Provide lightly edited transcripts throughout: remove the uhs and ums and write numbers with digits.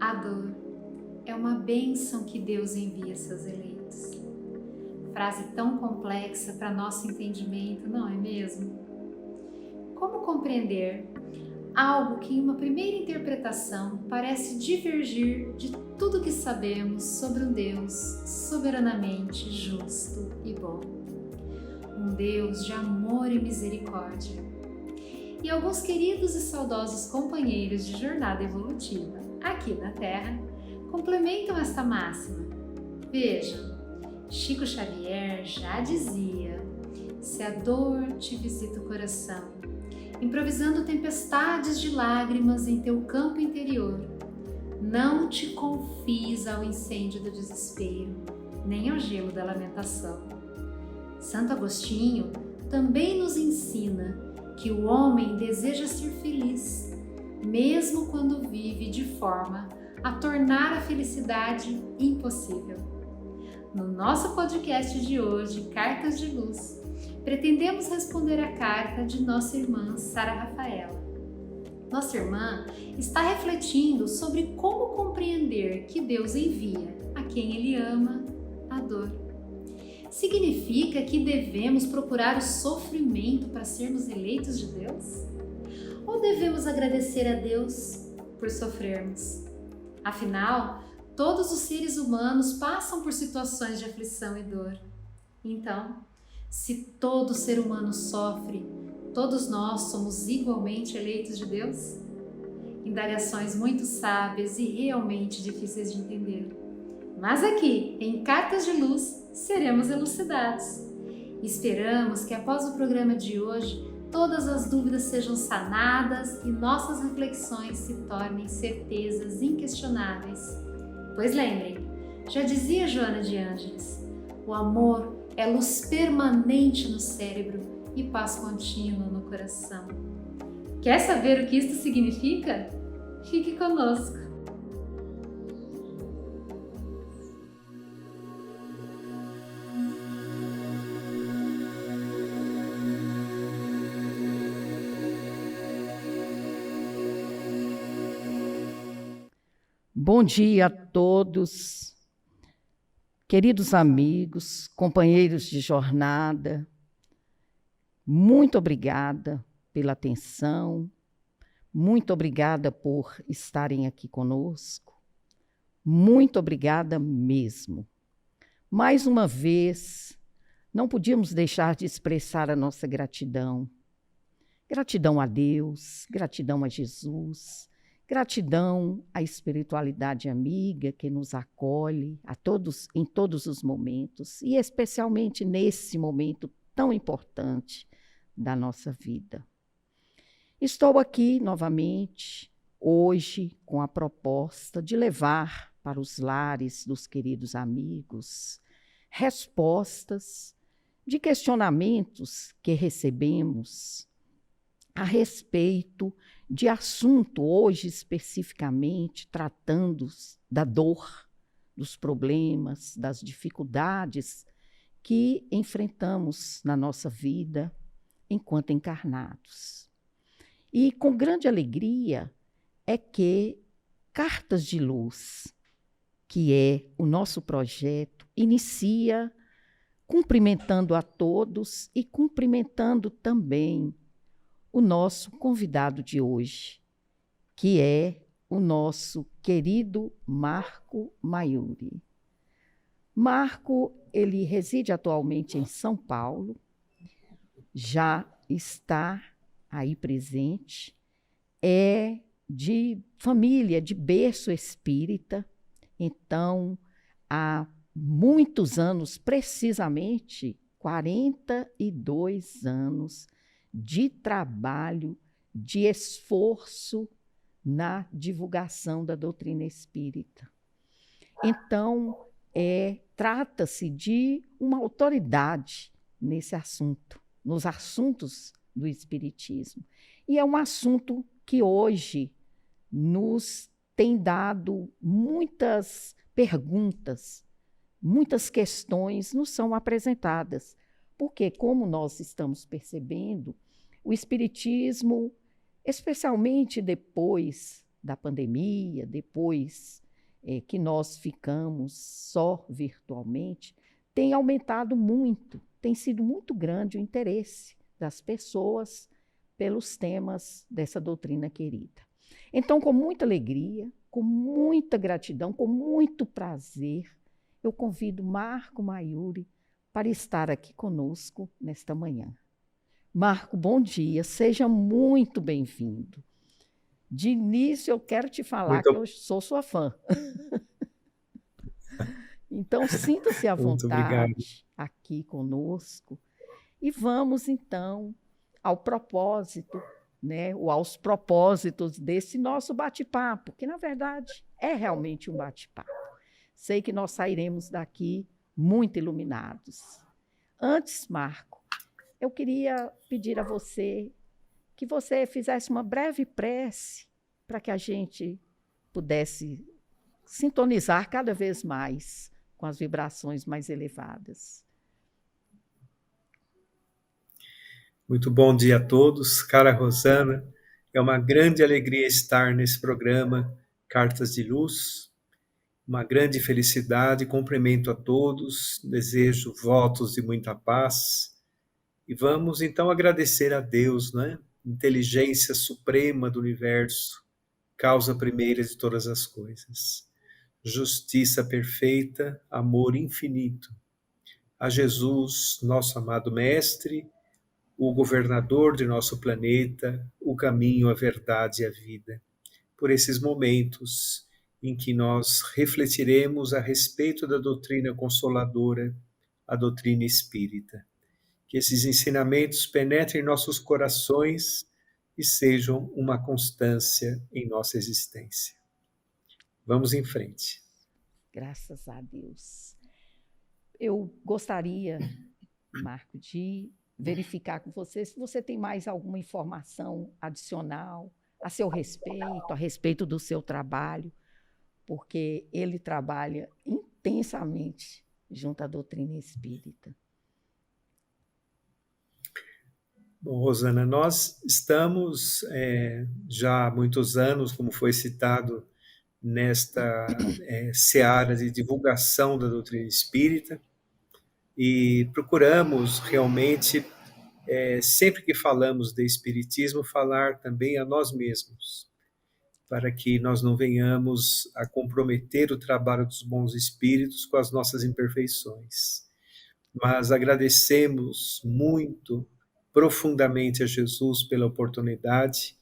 A dor é uma bênção que Deus envia a seus eleitos. Frase tão complexa para nosso entendimento, não é mesmo? Como compreender algo que em uma primeira interpretação parece divergir de tudo que sabemos sobre um Deus soberanamente justo e bom? Um Deus de amor e misericórdia. E alguns queridos e saudosos companheiros de jornada evolutiva aqui na Terra complementam esta máxima. Vejam, Chico Xavier já dizia: se a dor te visita o coração, improvisando tempestades de lágrimas em teu campo interior, não te confies ao incêndio do desespero, nem ao gelo da lamentação. Santo Agostinho também nos ensina que o homem deseja ser feliz, mesmo quando vive de forma a tornar a felicidade impossível. No nosso podcast de hoje, Cartas de Luz, pretendemos responder a carta de nossa irmã Sara Rafaela. Nossa irmã está refletindo sobre como compreender que Deus envia a quem Ele ama a dor. Significa que devemos procurar o sofrimento para sermos eleitos de Deus? Ou devemos agradecer a Deus por sofrermos? Afinal, todos os seres humanos passam por situações de aflição e dor. Então, se todo ser humano sofre, todos nós somos igualmente eleitos de Deus? Indagações muito sábias e realmente difíceis de entender. Mas aqui, em Cartas de Luz, seremos elucidados. Esperamos que após o programa de hoje, todas as dúvidas sejam sanadas e nossas reflexões se tornem certezas inquestionáveis. Pois lembrem, já dizia Joana de Ângeles, o amor é luz permanente no cérebro e paz contínua no coração. Quer saber o que isto significa? Fique conosco! Bom dia a todos, queridos amigos, companheiros de jornada. Muito obrigada pela atenção, muito obrigada por estarem aqui conosco, muito obrigada mesmo. Mais uma vez, não podíamos deixar de expressar a nossa gratidão. Gratidão a Deus, gratidão a Jesus, gratidão à espiritualidade amiga que nos acolhe em todos os momentos e especialmente nesse momento tão importante da nossa vida. Estou aqui novamente, hoje, com a proposta de levar para os lares dos queridos amigos respostas de questionamentos que recebemos a respeito de assunto hoje especificamente tratando da dor, dos problemas, das dificuldades que enfrentamos na nossa vida enquanto encarnados. E com grande alegria é que Cartas de Luz, que é o nosso projeto, inicia cumprimentando a todos e cumprimentando também o nosso convidado de hoje, que é o nosso querido Marco Maiuri. Marco, ele reside atualmente em São Paulo, já está aí presente, é de família, de berço espírita, então há muitos anos, precisamente 42 anos, de trabalho, de esforço na divulgação da doutrina espírita. Então, trata-se de uma autoridade nesse assunto, nos assuntos do espiritismo. E é um assunto que hoje nos tem dado muitas perguntas, muitas questões nos são apresentadas. Porque, como nós estamos percebendo, o espiritismo, especialmente depois da pandemia, depois que nós ficamos só virtualmente, tem aumentado muito, tem sido muito grande o interesse das pessoas pelos temas dessa doutrina querida. Então, com muita alegria, com muita gratidão, com muito prazer, eu convido Marco Maiuri para estar aqui conosco nesta manhã. Marco, bom dia, seja muito bem-vindo. De início, eu quero te falar que eu sou sua fã. Então, sinta-se à vontade aqui conosco e vamos, então, ao propósito, né, ou aos propósitos desse nosso bate-papo, que, na verdade, é realmente um bate-papo. Sei que nós sairemos daqui muito iluminados. Antes, Marco, eu queria pedir a você que você fizesse uma breve prece para que a gente pudesse sintonizar cada vez mais com as vibrações mais elevadas. Muito bom dia a todos, cara Rosana. É uma grande alegria estar nesse programa Cartas de Luz. Uma grande felicidade, cumprimento a todos, desejo votos de muita paz. E vamos então agradecer a Deus, né? Inteligência suprema do universo, causa primeira de todas as coisas. Justiça perfeita, amor infinito. A Jesus, nosso amado Mestre, o governador de nosso planeta, o caminho, a verdade e a vida. Por esses momentos em que nós refletiremos a respeito da doutrina consoladora, a doutrina espírita. Que esses ensinamentos penetrem em nossos corações e sejam uma constância em nossa existência. Vamos em frente. Graças a Deus. Eu gostaria, Marco, de verificar com você se você tem mais alguma informação adicional a seu respeito, a respeito do seu trabalho, porque ele trabalha intensamente junto à doutrina espírita. Bom, Rosana, nós estamos já há muitos anos, como foi citado, nesta seara de divulgação da doutrina espírita e procuramos realmente, sempre que falamos de espiritismo, falar também a nós mesmos, para que nós não venhamos a comprometer o trabalho dos bons espíritos com as nossas imperfeições. Mas agradecemos muito, profundamente a Jesus pela oportunidade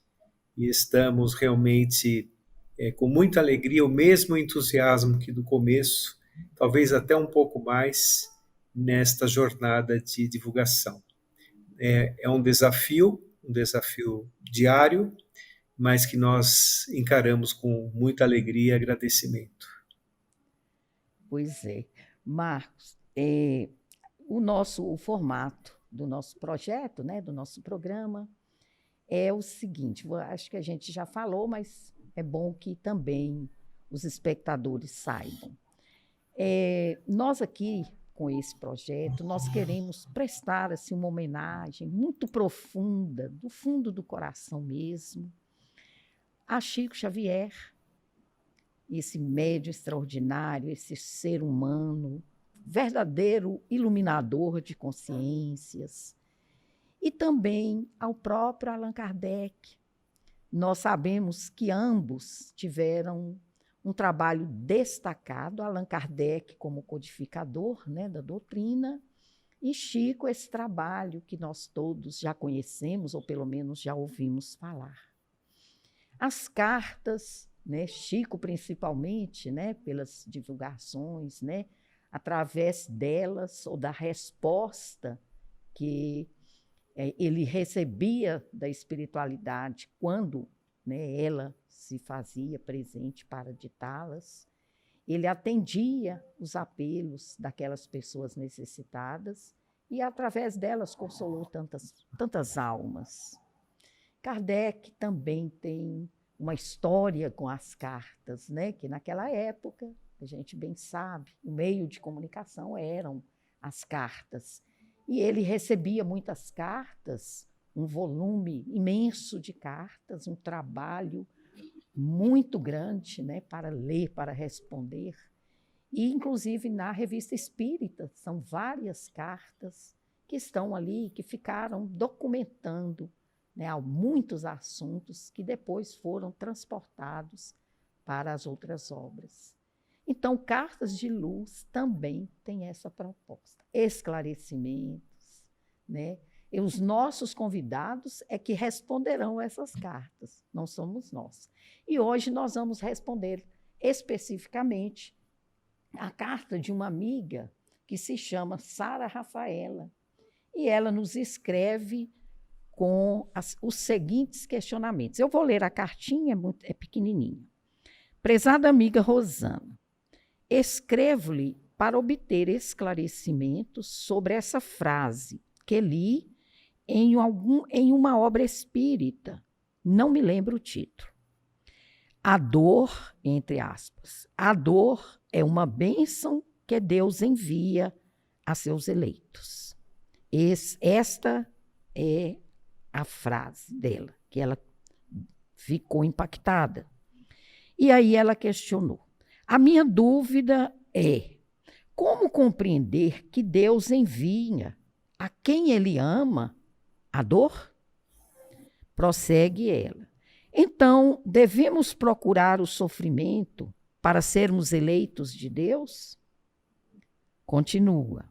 e estamos realmente com muita alegria, o mesmo entusiasmo que do começo, talvez até um pouco mais, nesta jornada de divulgação. É um desafio diário, mas que nós encaramos com muita alegria e agradecimento. Pois é. Marcos, o formato do nosso projeto, né, do nosso programa, é o seguinte, acho que a gente já falou, mas é bom que também os espectadores saibam. Nós aqui, com esse projeto, nós queremos prestar assim, uma homenagem muito profunda, do fundo do coração mesmo, a Chico Xavier, esse médium extraordinário, esse ser humano, verdadeiro iluminador de consciências, e também ao próprio Allan Kardec. Nós sabemos que ambos tiveram um trabalho destacado, Allan Kardec como codificador, né, da doutrina, e Chico esse trabalho que nós todos já conhecemos, ou pelo menos já ouvimos falar. As cartas, né, Chico principalmente, né, pelas divulgações, né, através delas, ou da resposta que ele recebia da espiritualidade quando, né, ela se fazia presente para ditá-las, ele atendia os apelos daquelas pessoas necessitadas e, através delas, consolou tantas almas. Kardec também tem uma história com as cartas, né, que naquela época, a gente bem sabe, o meio de comunicação eram as cartas. E ele recebia muitas cartas, um volume imenso de cartas, um trabalho muito grande, né, para ler, para responder. E, inclusive, na Revista Espírita, são várias cartas que estão ali, que ficaram documentando, né, muitos assuntos que depois foram transportados para as outras obras. Então, Cartas de Luz também tem essa proposta, esclarecimentos, né? E os nossos convidados é que responderão essas cartas, não somos nós. E hoje nós vamos responder especificamente a carta de uma amiga que se chama Sara Rafaela, e ela nos escreve com os seguintes questionamentos. Eu vou ler a cartinha, é pequenininha. Prezada amiga Rosana, escrevo-lhe para obter esclarecimentos sobre essa frase que li em uma obra espírita, não me lembro o título. A dor, entre aspas, a dor é uma bênção que Deus envia a seus eleitos. Esta é a frase dela, que ela ficou impactada. E aí ela questionou. A minha dúvida é como compreender que Deus envia a quem Ele ama a dor? Prossegue ela. Então, devemos procurar o sofrimento para sermos eleitos de Deus? Continua.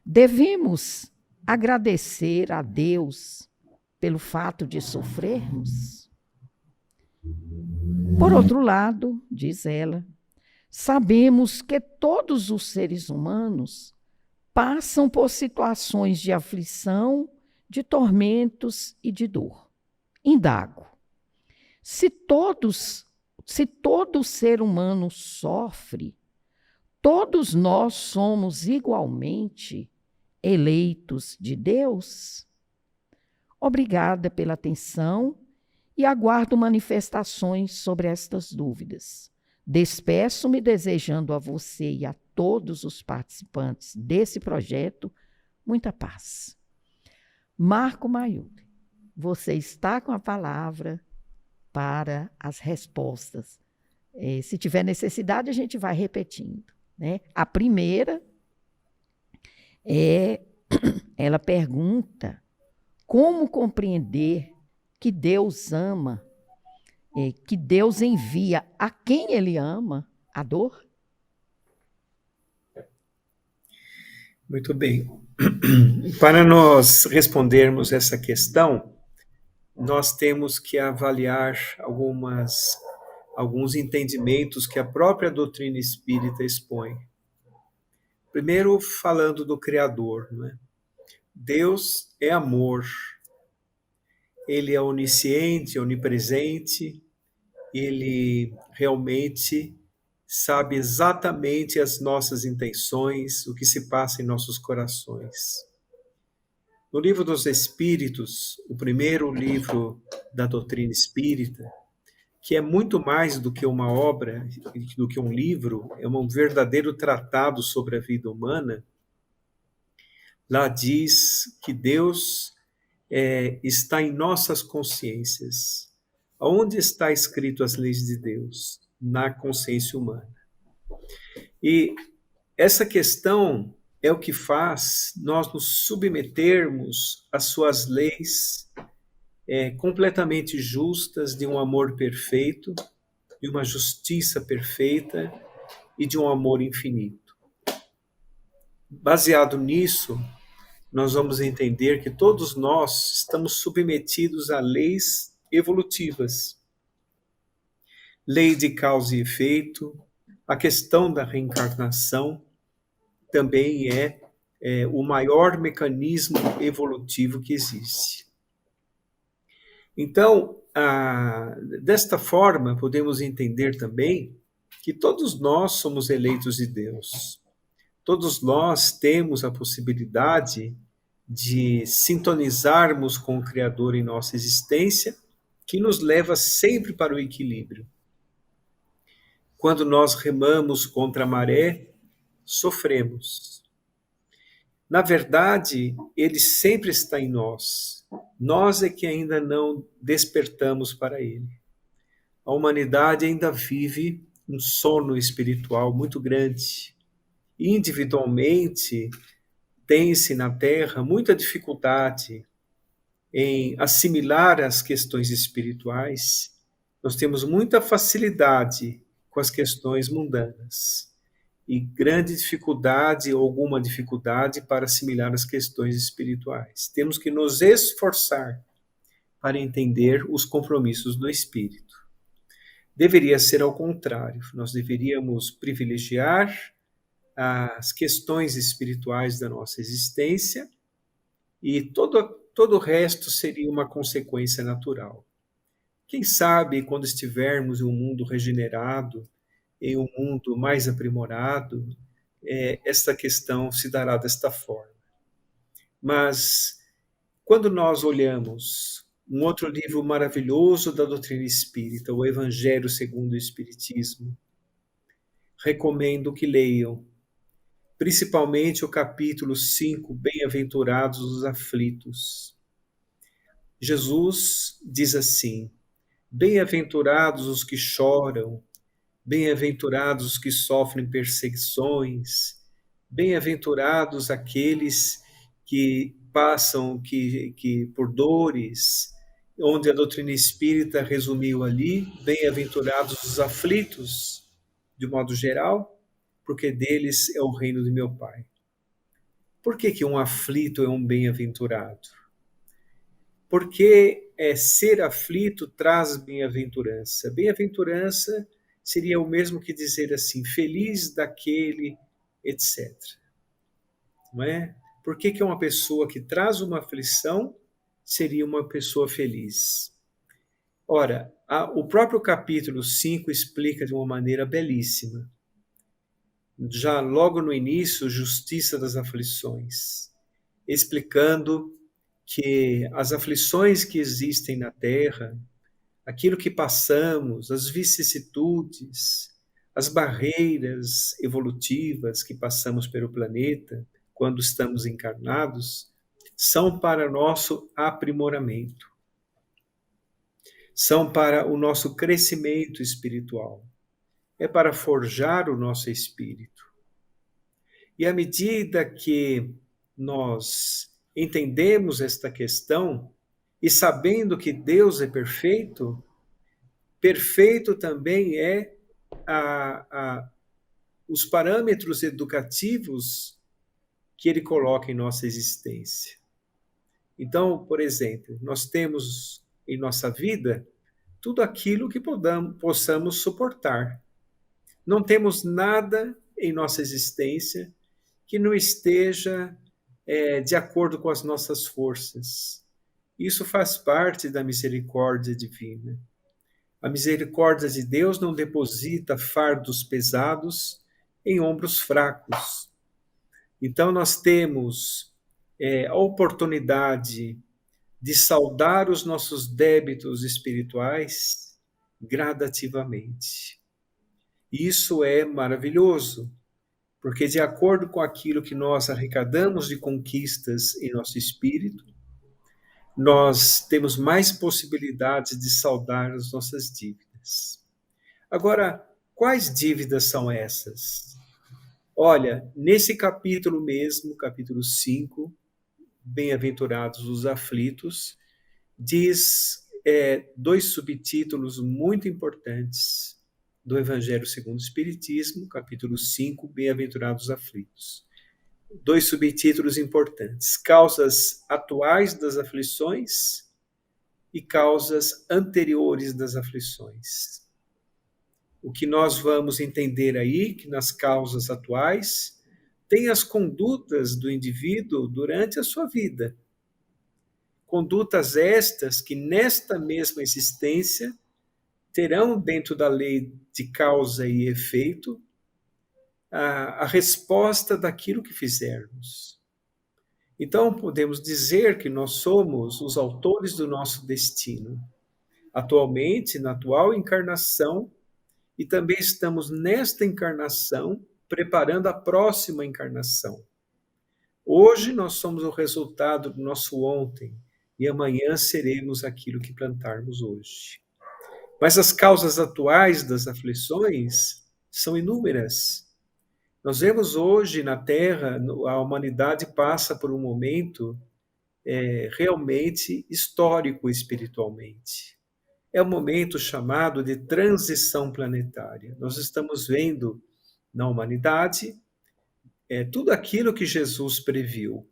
Devemos agradecer a Deus pelo fato de sofrermos? Por outro lado, diz ela, sabemos que todos os seres humanos passam por situações de aflição, de tormentos e de dor. Indago. Se todo ser humano sofre, todos nós somos igualmente eleitos de Deus? Obrigada pela atenção e aguardo manifestações sobre estas dúvidas. Despeço-me desejando a você e a todos os participantes desse projeto muita paz. Marco Mayuri, você está com a palavra para as respostas. Se tiver necessidade, a gente vai repetindo, né? A primeira ela pergunta como compreender que Deus ama, que Deus envia a quem Ele ama a dor? Muito bem. Para nós respondermos essa questão, nós temos que avaliar alguns entendimentos que a própria doutrina espírita expõe. Primeiro, falando do Criador, né? Deus é amor. Ele é onisciente, onipresente. Ele realmente sabe exatamente as nossas intenções, o que se passa em nossos corações. No Livro dos Espíritos, o primeiro livro da doutrina espírita, que é muito mais do que uma obra, do que um livro, é um verdadeiro tratado sobre a vida humana, lá diz que Deus está em nossas consciências. Onde está escrito as leis de Deus? Na consciência humana. E essa questão é o que faz nós nos submetermos às suas leis completamente justas, de um amor perfeito, de uma justiça perfeita e de um amor infinito. Baseado nisso, nós vamos entender que todos nós estamos submetidos a leis evolutivas. Lei de causa e efeito, a questão da reencarnação também é o maior mecanismo evolutivo que existe. Então, desta forma, podemos entender também que todos nós somos eleitos de Deus. Todos nós temos a possibilidade de sintonizarmos com o Criador em nossa existência, que nos leva sempre para o equilíbrio. Quando nós remamos contra a maré, sofremos. Na verdade, ele sempre está em nós. Nós é que ainda não despertamos para ele. a humanidade ainda vive um sono espiritual muito grande. Individualmente, tem-se na Terra muita dificuldade em assimilar as questões espirituais. Nós temos muita facilidade com as questões mundanas e grande dificuldade ou alguma dificuldade para assimilar as questões espirituais. Temos que nos esforçar para entender os compromissos do espírito. Deveria ser ao contrário, nós deveríamos privilegiar as questões espirituais da nossa existência e todo o resto seria uma consequência natural. Quem sabe, quando estivermos em um mundo regenerado, em um mundo mais aprimorado, esta questão se dará desta forma. Mas, quando nós olhamos um outro livro maravilhoso da doutrina espírita, o Evangelho segundo o Espiritismo, recomendo que leiam, principalmente o capítulo 5, Bem-aventurados os aflitos. Jesus diz assim: bem-aventurados os que choram, bem-aventurados os que sofrem perseguições, bem-aventurados aqueles que passam por dores, onde a doutrina espírita resumiu ali, bem-aventurados os aflitos, de modo geral, porque deles é o reino de meu Pai. Por que um aflito é um bem-aventurado? Porque ser aflito traz bem-aventurança. Bem-aventurança seria o mesmo que dizer assim, feliz daquele, etc. Não é? Por que uma pessoa que traz uma aflição seria uma pessoa feliz? Ora, o próprio capítulo 5 explica de uma maneira belíssima. Já logo no início, Justiça das Aflições, explicando que as aflições que existem na Terra, aquilo que passamos, as vicissitudes, as barreiras evolutivas que passamos pelo planeta quando estamos encarnados, são para nosso aprimoramento, são para o nosso crescimento espiritual, é para forjar o nosso espírito. E à medida que nós entendemos esta questão, e sabendo que Deus é perfeito, perfeito também é os parâmetros educativos que Ele coloca em nossa existência. Então, por exemplo, nós temos em nossa vida tudo aquilo que possamos suportar. Não temos nada em nossa existência que não esteja de acordo com as nossas forças. Isso faz parte da misericórdia divina. A misericórdia de Deus não deposita fardos pesados em ombros fracos. Então, nós temos a oportunidade de saldar os nossos débitos espirituais gradativamente. Isso é maravilhoso, porque de acordo com aquilo que nós arrecadamos de conquistas em nosso espírito, nós temos mais possibilidades de saldar as nossas dívidas. Agora, quais dívidas são essas? Olha, nesse capítulo mesmo, capítulo 5, Bem-aventurados os aflitos, diz 2 subtítulos muito importantes do Evangelho segundo o Espiritismo, capítulo 5, Bem-aventurados os aflitos. 2 subtítulos importantes: causas atuais das aflições e causas anteriores das aflições. O que nós vamos entender aí, que nas causas atuais, tem as condutas do indivíduo durante a sua vida. Condutas estas que nesta mesma existência terão, dentro da lei de causa e efeito, a resposta daquilo que fizermos. Então, podemos dizer que nós somos os autores do nosso destino. Atualmente, na atual encarnação, e também estamos nesta encarnação preparando a próxima encarnação. Hoje nós somos o resultado do nosso ontem, e amanhã seremos aquilo que plantarmos hoje. Mas as causas atuais das aflições são inúmeras. Nós vemos hoje na Terra, a humanidade passa por um momento realmente histórico espiritualmente. É um momento chamado de transição planetária. Nós estamos vendo na humanidade tudo aquilo que Jesus previu.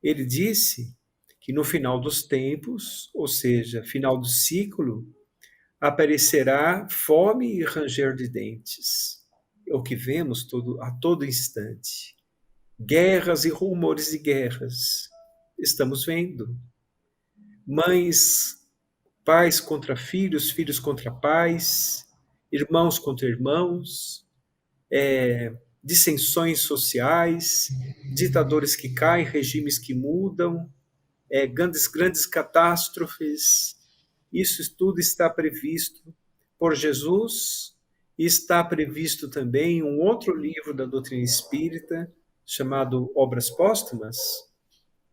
Ele disse que no final dos tempos, ou seja, final do ciclo, aparecerá fome e ranger de dentes. É o que vemos a todo instante. Guerras e rumores de guerras. Estamos vendo. Mães, pais contra filhos, filhos contra pais, irmãos contra irmãos, dissensões sociais, ditadores que caem, regimes que mudam, grandes catástrofes. Isso tudo está previsto por Jesus e está previsto também em um outro livro da doutrina espírita chamado Obras Póstumas.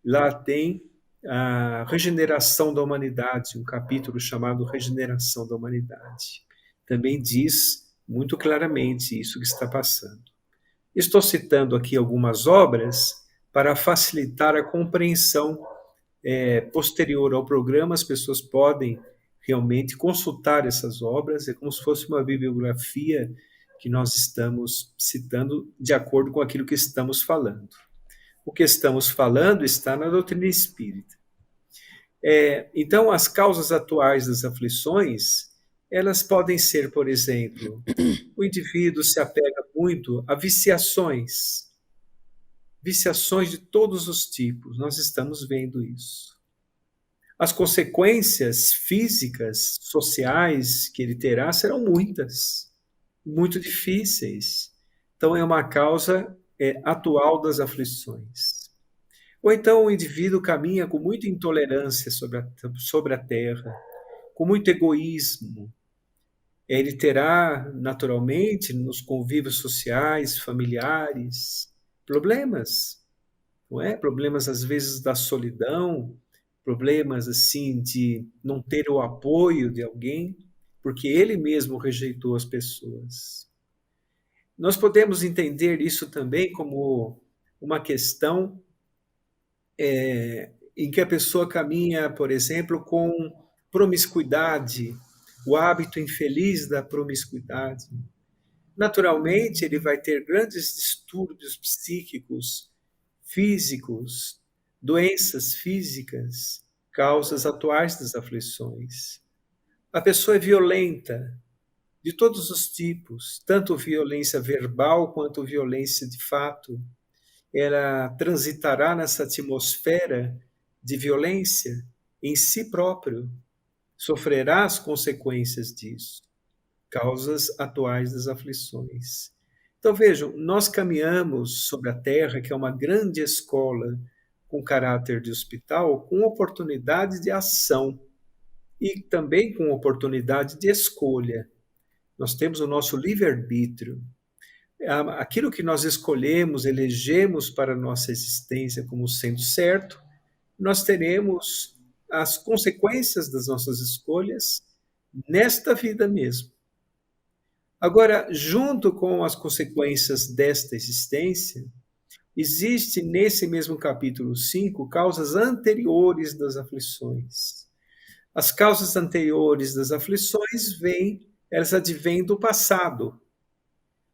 Lá tem a regeneração da humanidade, um capítulo chamado Regeneração da Humanidade. Também diz muito claramente isso que está passando. Estou citando aqui algumas obras para facilitar a compreensão posterior ao programa. As pessoas podem realmente consultar essas obras, é como se fosse uma bibliografia que nós estamos citando de acordo com aquilo que estamos falando. O que estamos falando está na doutrina espírita. Então, as causas atuais das aflições, elas podem ser, por exemplo, o indivíduo se apega muito a viciações de todos os tipos, nós estamos vendo isso. As consequências físicas, sociais que ele terá serão muitas, muito difíceis. Então, é uma causa atual das aflições. Ou então o indivíduo caminha com muita intolerância sobre a terra, com muito egoísmo. Ele terá, naturalmente, nos convívios sociais, familiares, problemas, não é? Problemas, às vezes, da solidão, problemas, assim, de não ter o apoio de alguém, porque ele mesmo rejeitou as pessoas. Nós podemos entender isso também como uma questão em que a pessoa caminha, por exemplo, com promiscuidade, o hábito infeliz da promiscuidade. Naturalmente, ele vai ter grandes distúrbios psíquicos, físicos, doenças físicas, causas atuais das aflições. A pessoa é violenta, de todos os tipos, tanto violência verbal quanto violência de fato. Ela transitará nessa atmosfera de violência em si próprio, sofrerá as consequências disso, causas atuais das aflições. Então vejam, nós caminhamos sobre a Terra, que é uma grande escola com caráter de hospital, com oportunidade de ação e também com oportunidade de escolha. Nós temos o nosso livre-arbítrio. Aquilo que nós escolhemos, elegemos para a nossa existência como sendo certo, nós teremos as consequências das nossas escolhas nesta vida mesmo. Agora, junto com as consequências desta existência, existe nesse mesmo capítulo 5 causas anteriores das aflições. As causas anteriores das aflições elas advêm do passado,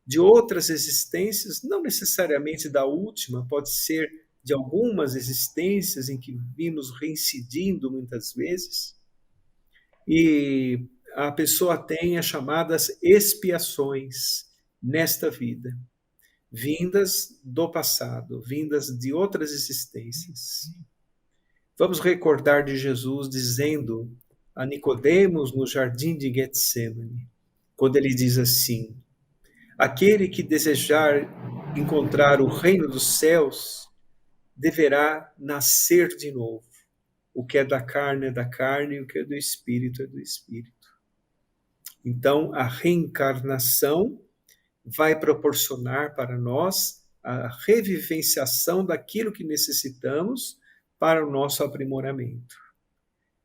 de outras existências, não necessariamente da última, pode ser de algumas existências em que vimos reincidindo muitas vezes, e a pessoa tem as chamadas expiações nesta vida, vindas do passado, vindas de outras existências. Vamos recordar de Jesus dizendo a Nicodemos no jardim de Getsemane, quando ele diz assim: aquele que desejar encontrar o reino dos céus deverá nascer de novo. O que é da carne é da carne, e o que é do espírito é do espírito. Então, a reencarnação vai proporcionar para nós a revivenciação daquilo que necessitamos para o nosso aprimoramento.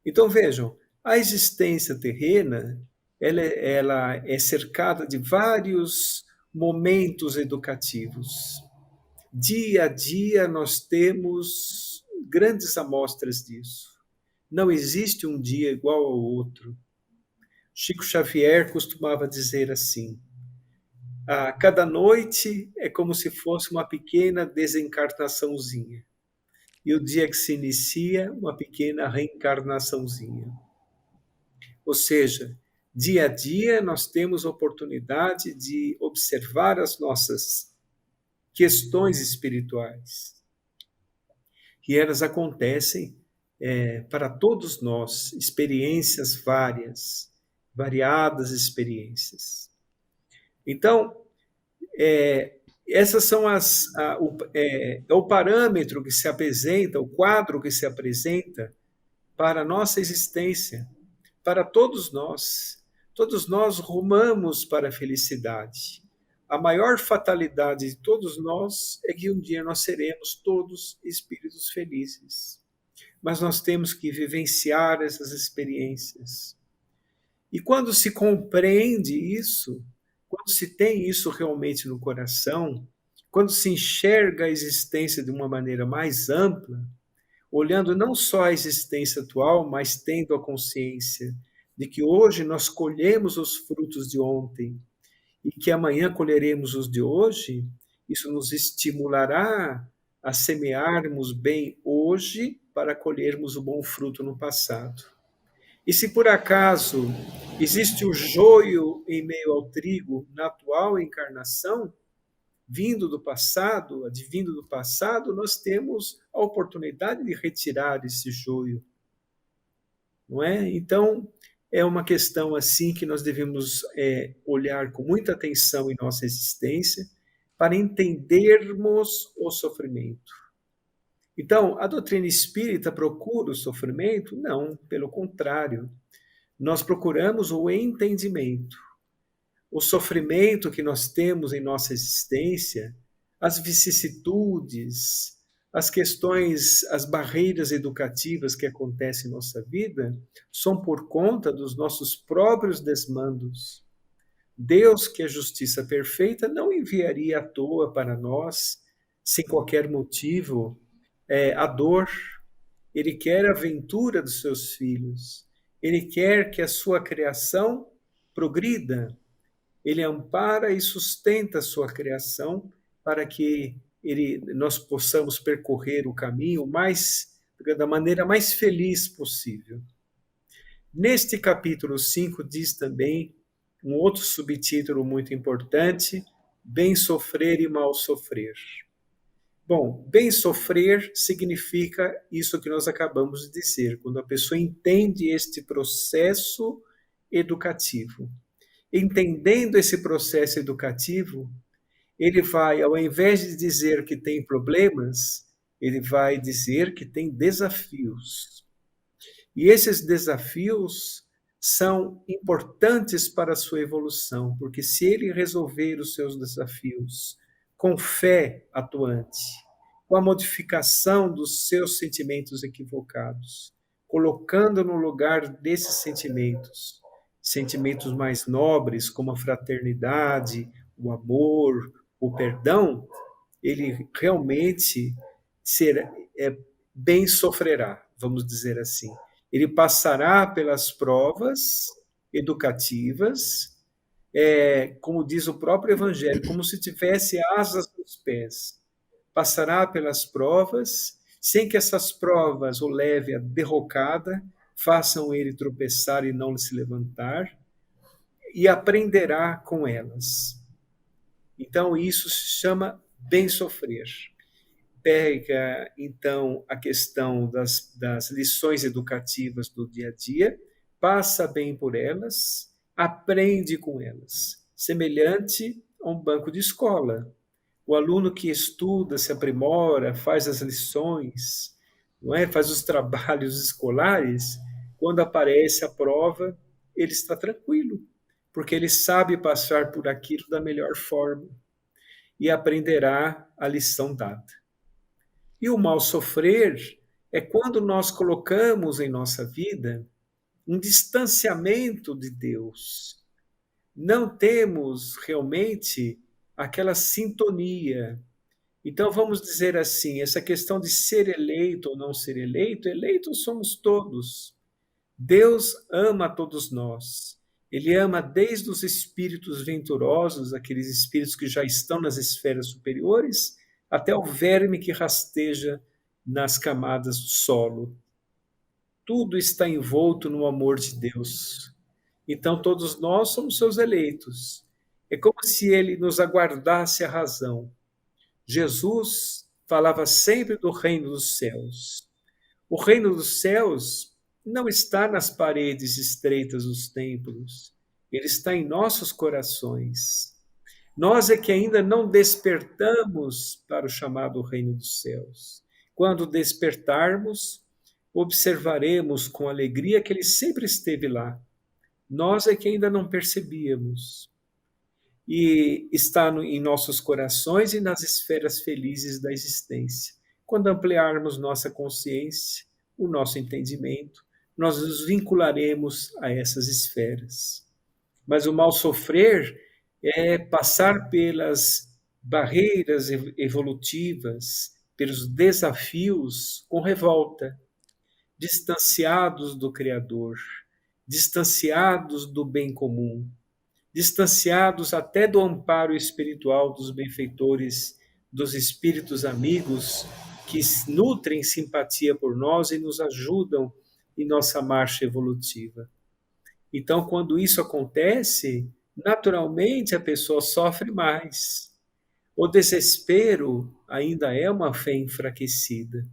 Então, vejam, A existência terrena, ela é cercada de vários momentos educativos. Dia a dia nós temos grandes amostras disso. Não existe um dia igual ao outro. Chico Xavier costumava dizer assim: cada noite é como se fosse uma pequena desencarnaçãozinha. E o dia que se inicia, uma pequena reencarnaçãozinha. Ou seja, dia a dia nós temos oportunidade de observar as nossas questões espirituais. E elas acontecem para todos nós, experiências várias, variadas experiências. Então, essas são o parâmetro que se apresenta, o quadro que se apresenta para a nossa existência, para todos nós. Todos nós rumamos para a felicidade. A maior fatalidade de todos nós é que um dia nós seremos todos espíritos felizes. Mas nós temos que vivenciar essas experiências. E quando se compreende isso, quando se tem isso realmente no coração, quando se enxerga a existência de uma maneira mais ampla, olhando não só a existência atual, mas tendo a consciência de que hoje nós colhemos os frutos de ontem e que amanhã colheremos os de hoje, isso nos estimulará a semearmos bem hoje para colhermos o bom fruto no passado. E se por acaso existe o joio em meio ao trigo na atual encarnação, vindo do passado, advindo do passado, nós temos a oportunidade de retirar esse joio. Não é? Então, é uma questão assim que nós devemos olhar com muita atenção em nossa existência para entendermos o sofrimento. Então, a doutrina espírita procura o sofrimento? Não, pelo contrário. Nós procuramos o entendimento. O sofrimento que nós temos em nossa existência, as vicissitudes, as questões, as barreiras educativas que acontecem em nossa vida, são por conta dos nossos próprios desmandos. Deus, que é justiça perfeita, não enviaria à toa para nós, sem qualquer motivo, a dor. Ele quer a ventura dos seus filhos. Ele quer que a sua criação progrida. Ele ampara e sustenta a sua criação para que nós possamos percorrer o caminho da maneira mais feliz possível. Neste capítulo 5 diz também um outro subtítulo muito importante: bem sofrer e mal sofrer. Bom, bem sofrer significa isso que nós acabamos de dizer, quando a pessoa entende este processo educativo. Entendendo esse processo educativo, ele vai, ao invés de dizer que tem problemas, ele vai dizer que tem desafios. E esses desafios são importantes para a sua evolução, porque se ele resolver os seus desafios com fé atuante, com a modificação dos seus sentimentos equivocados, colocando no lugar desses sentimentos mais nobres, como a fraternidade, o amor, o perdão, ele realmente bem sofrerá, vamos dizer assim. Ele passará pelas provas educativas, como diz o próprio Evangelho, como se tivesse asas nos pés. Passará pelas provas, sem que essas provas o leve à derrocada, façam ele tropeçar e não se levantar, e aprenderá com elas. Então, isso se chama bem sofrer. Pega, então, a questão das lições educativas do dia a dia, passa bem por elas, aprende com elas, semelhante a um banco de escola. O aluno que estuda, se aprimora, faz as lições, não é? Faz os trabalhos escolares, quando aparece a prova, ele está tranquilo, porque ele sabe passar por aquilo da melhor forma e aprenderá a lição dada. E o mal sofrer é quando nós colocamos em nossa vida um distanciamento de Deus. Não temos realmente aquela sintonia. Então, vamos dizer assim, essa questão de ser eleito ou não ser eleito, eleitos somos todos. Deus ama todos nós. Ele ama desde os espíritos venturosos, aqueles espíritos que já estão nas esferas superiores, até o verme que rasteja nas camadas do solo. Tudo está envolto no amor de Deus. Então, todos nós somos seus eleitos. É como se ele nos aguardasse a razão. Jesus falava sempre do reino dos céus. O reino dos céus não está nas paredes estreitas dos templos. Ele está em nossos corações. Nós é que ainda não despertamos para o chamado reino dos céus. Quando despertarmos, observaremos com alegria que ele sempre esteve lá. Nós é que ainda não percebíamos. E está em nossos corações e nas esferas felizes da existência. Quando ampliarmos nossa consciência, o nosso entendimento, nós nos vincularemos a essas esferas. Mas o mal sofrer é passar pelas barreiras evolutivas, pelos desafios com revolta, distanciados do Criador, distanciados do bem comum, distanciados até do amparo espiritual dos benfeitores, dos espíritos amigos que nutrem simpatia por nós e nos ajudam em nossa marcha evolutiva. Então, quando isso acontece, naturalmente a pessoa sofre mais. O desespero ainda é uma fé enfraquecida.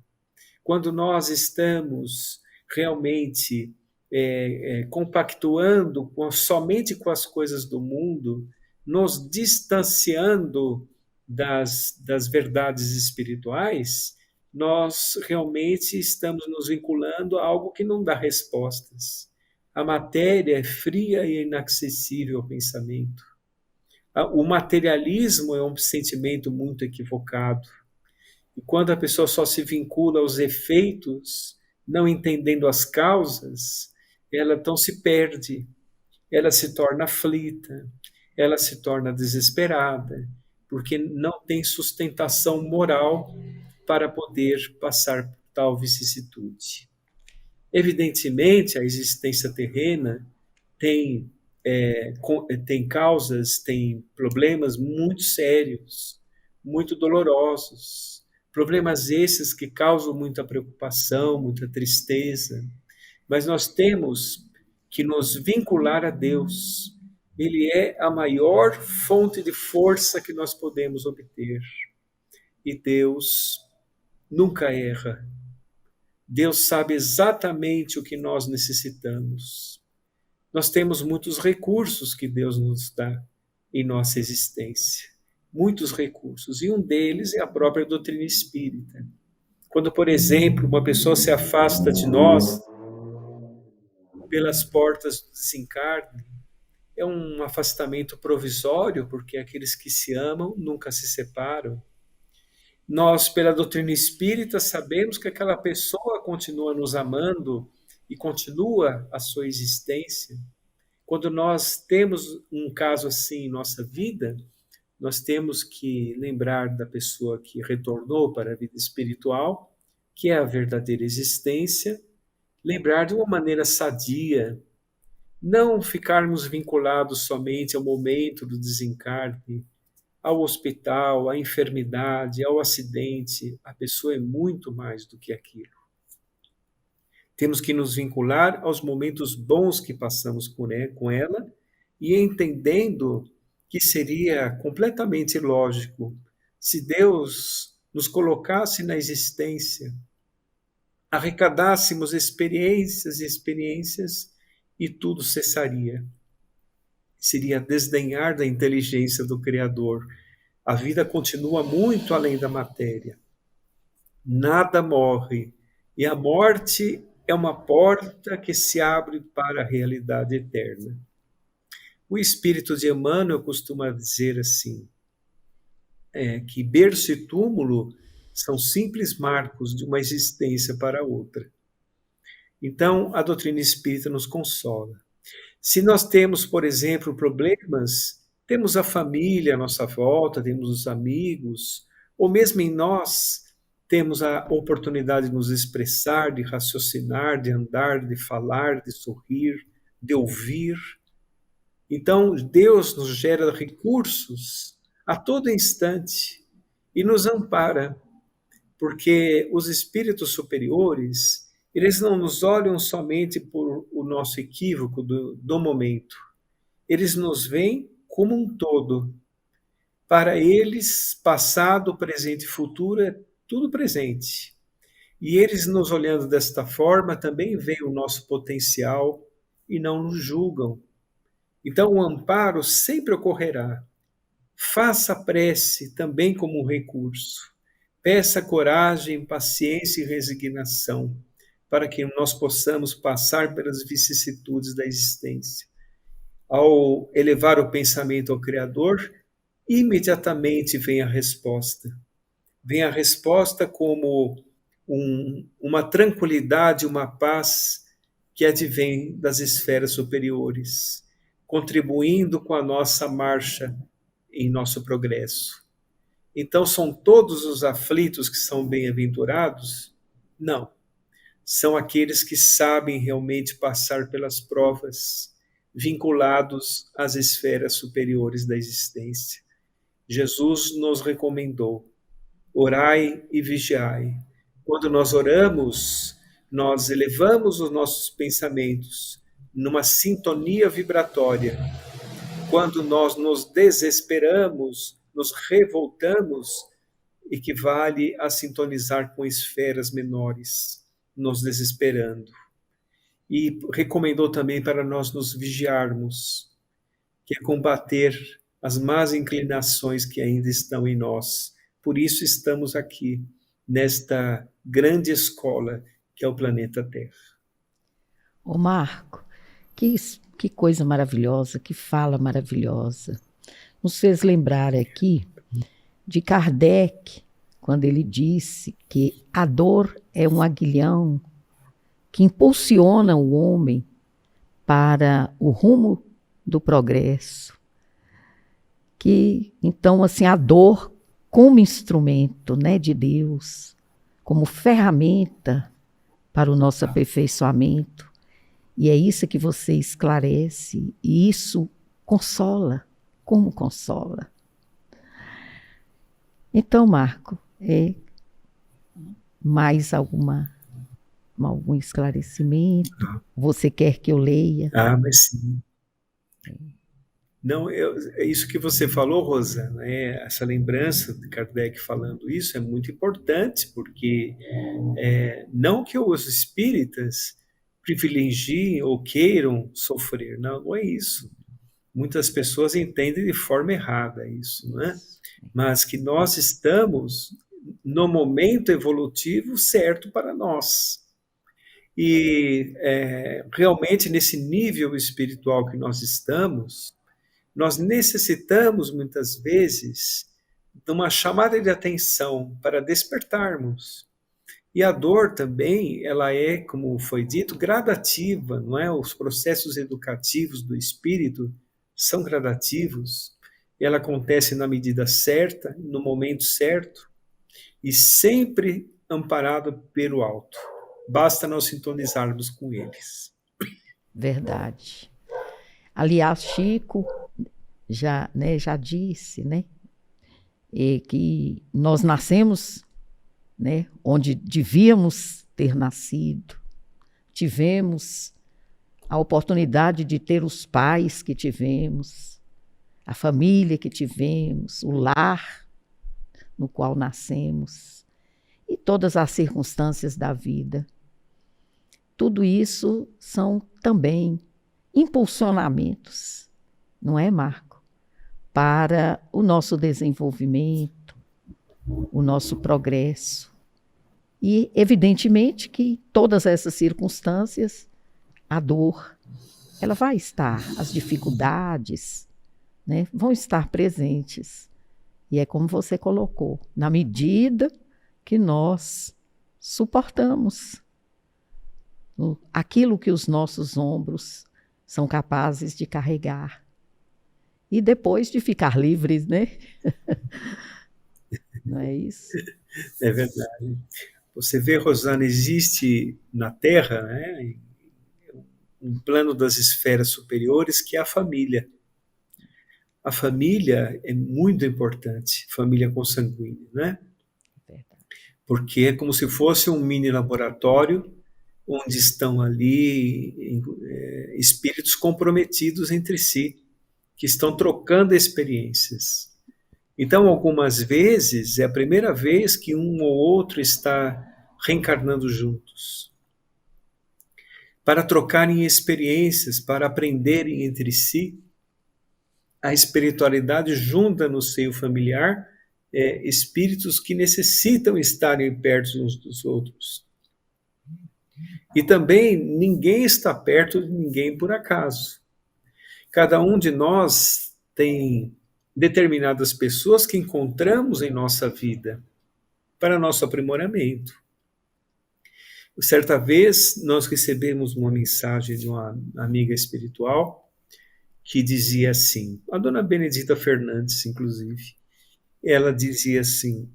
Quando nós estamos realmente compactuando somente com as coisas do mundo, nos distanciando das verdades espirituais, nós realmente estamos nos vinculando a algo que não dá respostas. A matéria é fria e inacessível ao pensamento. O materialismo é um sentimento muito equivocado. E quando a pessoa só se vincula aos efeitos, não entendendo as causas, ela então se perde, ela se torna aflita, ela se torna desesperada, porque não tem sustentação moral para poder passar por tal vicissitude. Evidentemente, a existência terrena tem causas, tem problemas muito sérios, muito dolorosos, problemas esses que causam muita preocupação, muita tristeza, mas nós temos que nos vincular a Deus. Ele é a maior fonte de força que nós podemos obter. E Deus nunca erra. Deus sabe exatamente o que nós necessitamos. Nós temos muitos recursos que Deus nos dá em nossa existência. Muitos recursos. E um deles é a própria doutrina espírita. Quando, por exemplo, uma pessoa se afasta de nós pelas portas do desencarne, é um afastamento provisório, porque aqueles que se amam nunca se separam. Nós, pela doutrina espírita, sabemos que aquela pessoa continua nos amando e continua a sua existência. Quando nós temos um caso assim em nossa vida, nós temos que lembrar da pessoa que retornou para a vida espiritual, que é a verdadeira existência, lembrar de uma maneira sadia, não ficarmos vinculados somente ao momento do desencarne, ao hospital, à enfermidade, ao acidente. A pessoa é muito mais do que aquilo. Temos que nos vincular aos momentos bons que passamos com ela e entendendo que seria completamente lógico se Deus nos colocasse na existência, arrecadássemos experiências e experiências e tudo cessaria. Seria desdenhar da inteligência do Criador. A vida continua muito além da matéria. Nada morre. E a morte é uma porta que se abre para a realidade eterna. O espírito de Emmanuel costuma dizer assim, que berço e túmulo são simples marcos de uma existência para outra. Então, a doutrina espírita nos consola. Se nós temos, por exemplo, problemas, temos a família à nossa volta, temos os amigos, ou mesmo em nós, temos a oportunidade de nos expressar, de raciocinar, de andar, de falar, de sorrir, de ouvir. Então, Deus nos gera recursos a todo instante e nos ampara, porque os espíritos superiores, eles não nos olham somente por o nosso equívoco do momento. Eles nos veem como um todo. Para eles, passado, presente e futuro é tudo presente. E eles, nos olhando desta forma, também veem o nosso potencial e não nos julgam. Então, o amparo sempre ocorrerá. Faça a prece também como um recurso. Peça coragem, paciência e resignação, para que nós possamos passar pelas vicissitudes da existência. Ao elevar o pensamento ao Criador, imediatamente vem a resposta. Vem a resposta como uma tranquilidade, uma paz que advém das esferas superiores, contribuindo com a nossa marcha em nosso progresso. Então, são todos os aflitos que são bem-aventurados? Não. São aqueles que sabem realmente passar pelas provas, vinculados às esferas superiores da existência. Jesus nos recomendou: orai e vigiai. Quando nós oramos, nós elevamos os nossos pensamentos numa sintonia vibratória. Quando nós nos desesperamos, nos revoltamos, equivale a sintonizar com esferas menores, nos desesperando. E recomendou também para nós nos vigiarmos, que é combater as más inclinações que ainda estão em nós. Por isso estamos aqui, nesta grande escola que é o planeta Terra. Ô Marco, que coisa maravilhosa, que fala maravilhosa. Nos fez lembrar aqui de Kardec, quando ele disse que a dor é um aguilhão que impulsiona o homem para o rumo do progresso. Que, então, assim, a dor como instrumento, né, de Deus, como ferramenta para o nosso aperfeiçoamento. E é isso que você esclarece, e isso consola. Como consola? Então, Marco, mais algum esclarecimento? Você quer que eu leia? Mas sim. Não, é isso que você falou, Rosa, né? Essa lembrança de Kardec falando isso é muito importante, porque não que os espíritas privilegiem ou queiram sofrer, não é isso. Muitas pessoas entendem de forma errada isso, não é? Mas que nós estamos no momento evolutivo certo para nós. E realmente nesse nível espiritual que nós estamos, nós necessitamos muitas vezes de uma chamada de atenção para despertarmos. E a dor também, ela é, como foi dito, gradativa, não é? Os processos educativos do espírito são gradativos. Ela acontece na medida certa, no momento certo, e sempre amparado pelo alto. Basta nós sintonizarmos com eles. Verdade. Aliás, Chico já disse, né, que nós nascemos, né, onde devíamos ter nascido, tivemos a oportunidade de ter os pais que tivemos, a família que tivemos, o lar no qual nascemos e todas as circunstâncias da vida. Tudo isso são também impulsionamentos, não é, Marco? Para o nosso desenvolvimento, o nosso progresso. E, evidentemente, que todas essas circunstâncias, a dor, ela vai estar, as dificuldades, né, vão estar presentes. E é como você colocou, na medida que nós suportamos. aquilo que os nossos ombros são capazes de carregar. E depois de ficar livres, né? Não é isso? É verdade. Você vê, Rosana, existe na Terra, né, um plano das esferas superiores que é a família. A família é muito importante, família consanguínea, né? Porque é como se fosse um mini laboratório onde estão ali espíritos comprometidos entre si, que estão trocando experiências. Então, algumas vezes, é a primeira vez que um ou outro está reencarnando juntos, para trocarem experiências, para aprenderem entre si. A espiritualidade junta no seio familiar espíritos que necessitam estarem perto uns dos outros. E também ninguém está perto de ninguém por acaso. Cada um de nós tem determinadas pessoas que encontramos em nossa vida para nosso aprimoramento. Certa vez nós recebemos uma mensagem de uma amiga espiritual que dizia assim, a dona Benedita Fernandes, inclusive, ela dizia assim,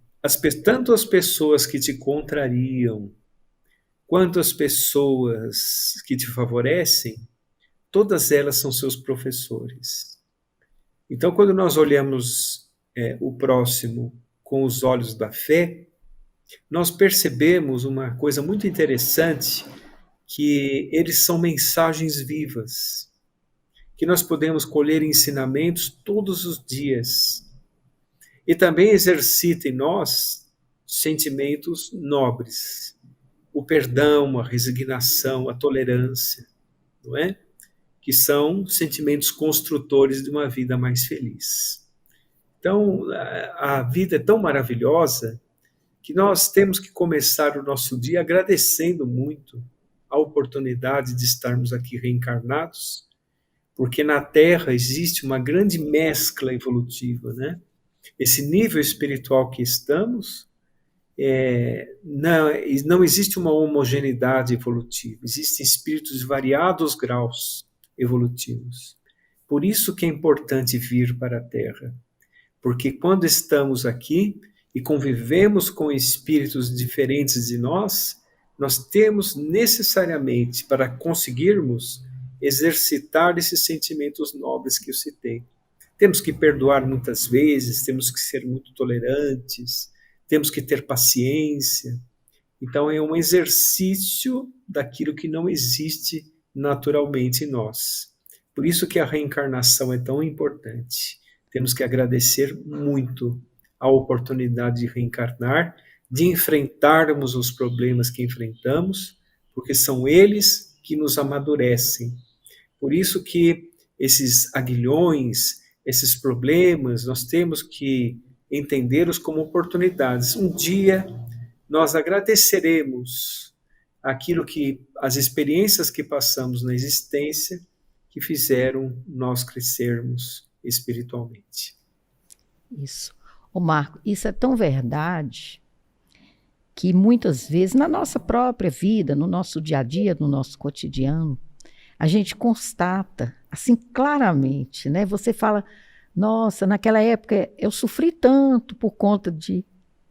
tanto as pessoas que te contrariam, quanto as pessoas que te favorecem, todas elas são seus professores. Então, quando nós olhamos o próximo com os olhos da fé, nós percebemos uma coisa muito interessante, que eles são mensagens vivas, que nós podemos colher ensinamentos todos os dias. E também exercita em nós sentimentos nobres, o perdão, a resignação, a tolerância, não é? Que são sentimentos construtores de uma vida mais feliz. Então, a vida é tão maravilhosa que nós temos que começar o nosso dia agradecendo muito a oportunidade de estarmos aqui reencarnados, porque na Terra existe uma grande mescla evolutiva, né? Esse nível espiritual que estamos, não existe uma homogeneidade evolutiva, existem espíritos de variados graus evolutivos. Por isso que é importante vir para a Terra, porque quando estamos aqui e convivemos com espíritos diferentes de nós temos necessariamente, para conseguirmos exercitar esses sentimentos nobres que eu citei. Temos que perdoar muitas vezes, temos que ser muito tolerantes, temos que ter paciência. Então, é um exercício daquilo que não existe naturalmente em nós. Por isso que a reencarnação é tão importante. Temos que agradecer muito a oportunidade de reencarnar, de enfrentarmos os problemas que enfrentamos, porque são eles que nos amadurecem. Por isso que esses aguilhões, esses problemas, nós temos que entendê-los como oportunidades. Um dia nós agradeceremos aquilo que, as experiências que passamos na existência, que fizeram nós crescermos espiritualmente. Isso. Ô Marco, isso é tão verdade que muitas vezes na nossa própria vida, no nosso dia a dia, no nosso cotidiano, a gente constata, assim, claramente, né? Você fala, nossa, naquela época eu sofri tanto por conta de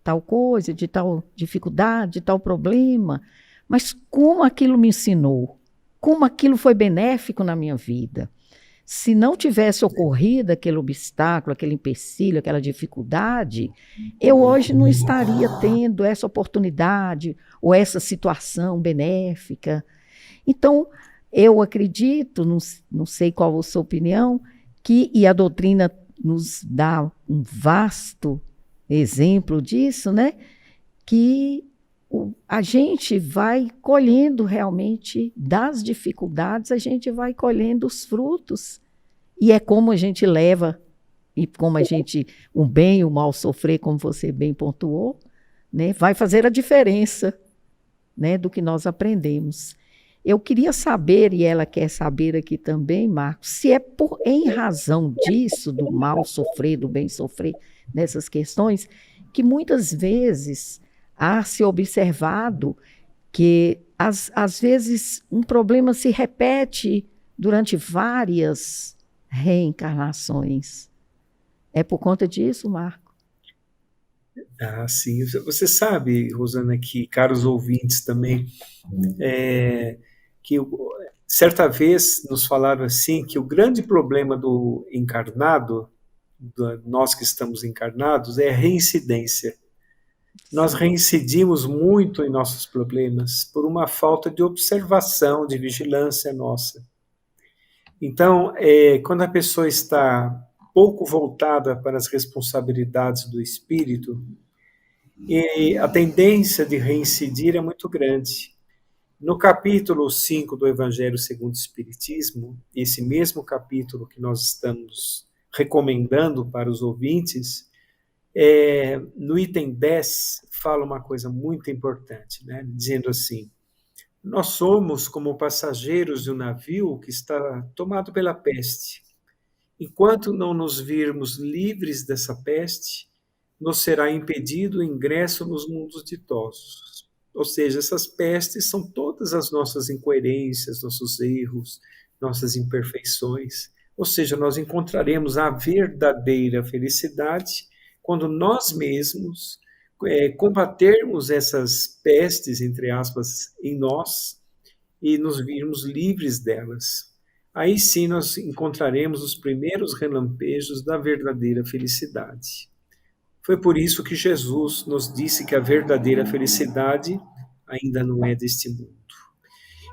tal coisa, de tal dificuldade, de tal problema, mas como aquilo me ensinou, como aquilo foi benéfico na minha vida. Se não tivesse ocorrido aquele obstáculo, aquele empecilho, aquela dificuldade, eu hoje não estaria tendo essa oportunidade ou essa situação benéfica. Então, eu acredito, não sei qual a sua opinião, e a doutrina nos dá um vasto exemplo disso, né? Que a gente vai colhendo realmente das dificuldades, a gente vai colhendo os frutos. E é como a gente leva, e como a gente, o bem e o mal sofrer, como você bem pontuou, né? Vai fazer a diferença, né, do que nós aprendemos. Eu queria saber, e ela quer saber aqui também, Marcos, se é em razão disso, do mal sofrer, do bem sofrer, nessas questões, que muitas vezes há se observado que às vezes um problema se repete durante várias reencarnações. É por conta disso, Marco? Ah, sim. Você sabe, Rosana, que caros ouvintes também, que certa vez nos falaram assim que o grande problema do encarnado, nós que estamos encarnados, é a reincidência. Nós reincidimos muito em nossos problemas por uma falta de observação, de vigilância nossa. Então, quando a pessoa está pouco voltada para as responsabilidades do espírito, a tendência de reincidir é muito grande. No capítulo 5 do Evangelho segundo o Espiritismo, esse mesmo capítulo que nós estamos recomendando para os ouvintes, no item 10, fala uma coisa muito importante, né? Dizendo assim: nós somos como passageiros de um navio que está tomado pela peste. Enquanto não nos virmos livres dessa peste, nos será impedido o ingresso nos mundos ditosos. Ou seja, essas pestes são todas as nossas incoerências, nossos erros, nossas imperfeições. Ou seja, nós encontraremos a verdadeira felicidade quando nós mesmos combatermos essas pestes, entre aspas, em nós e nos virmos livres delas. Aí sim nós encontraremos os primeiros relampejos da verdadeira felicidade. Foi por isso que Jesus nos disse que a verdadeira felicidade ainda não é deste mundo.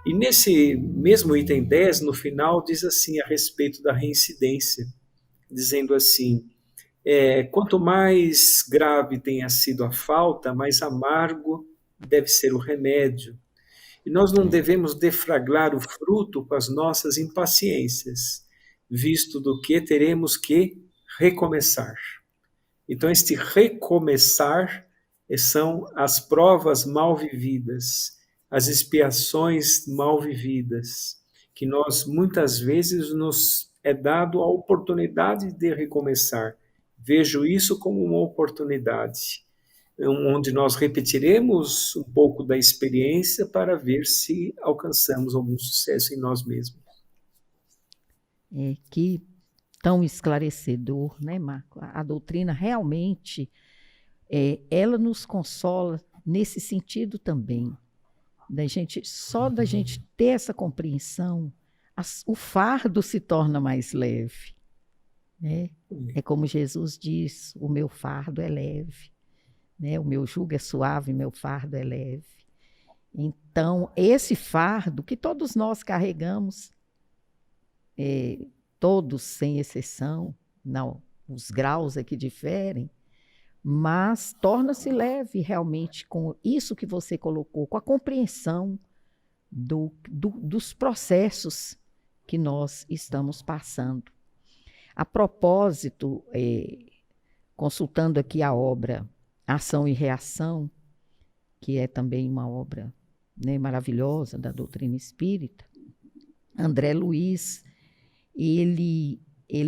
E nesse mesmo item 10, no final, diz assim a respeito da reincidência, dizendo assim: quanto mais grave tenha sido a falta, mais amargo deve ser o remédio. E nós não devemos defragrar o fruto com as nossas impaciências, visto do que teremos que recomeçar. Então, este recomeçar são as provas mal vividas, as expiações mal vividas, que nós muitas vezes nos é dado a oportunidade de recomeçar. Vejo isso como uma oportunidade, onde nós repetiremos um pouco da experiência para ver se alcançamos algum sucesso em nós mesmos. Que tão esclarecedor, né, Marco? A doutrina realmente, ela nos consola nesse sentido também. Só da gente ter essa compreensão, o fardo se torna mais leve. Né? É como Jesus diz: o meu fardo é leve. Né? O meu jugo é suave, meu fardo é leve. Então, esse fardo que todos nós carregamos, todos sem exceção, não, os graus é que diferem, mas torna-se leve realmente com isso que você colocou, com a compreensão dos processos que nós estamos passando. A propósito, consultando aqui a obra Ação e Reação, que é também uma obra, né, maravilhosa da doutrina espírita, André Luiz, ele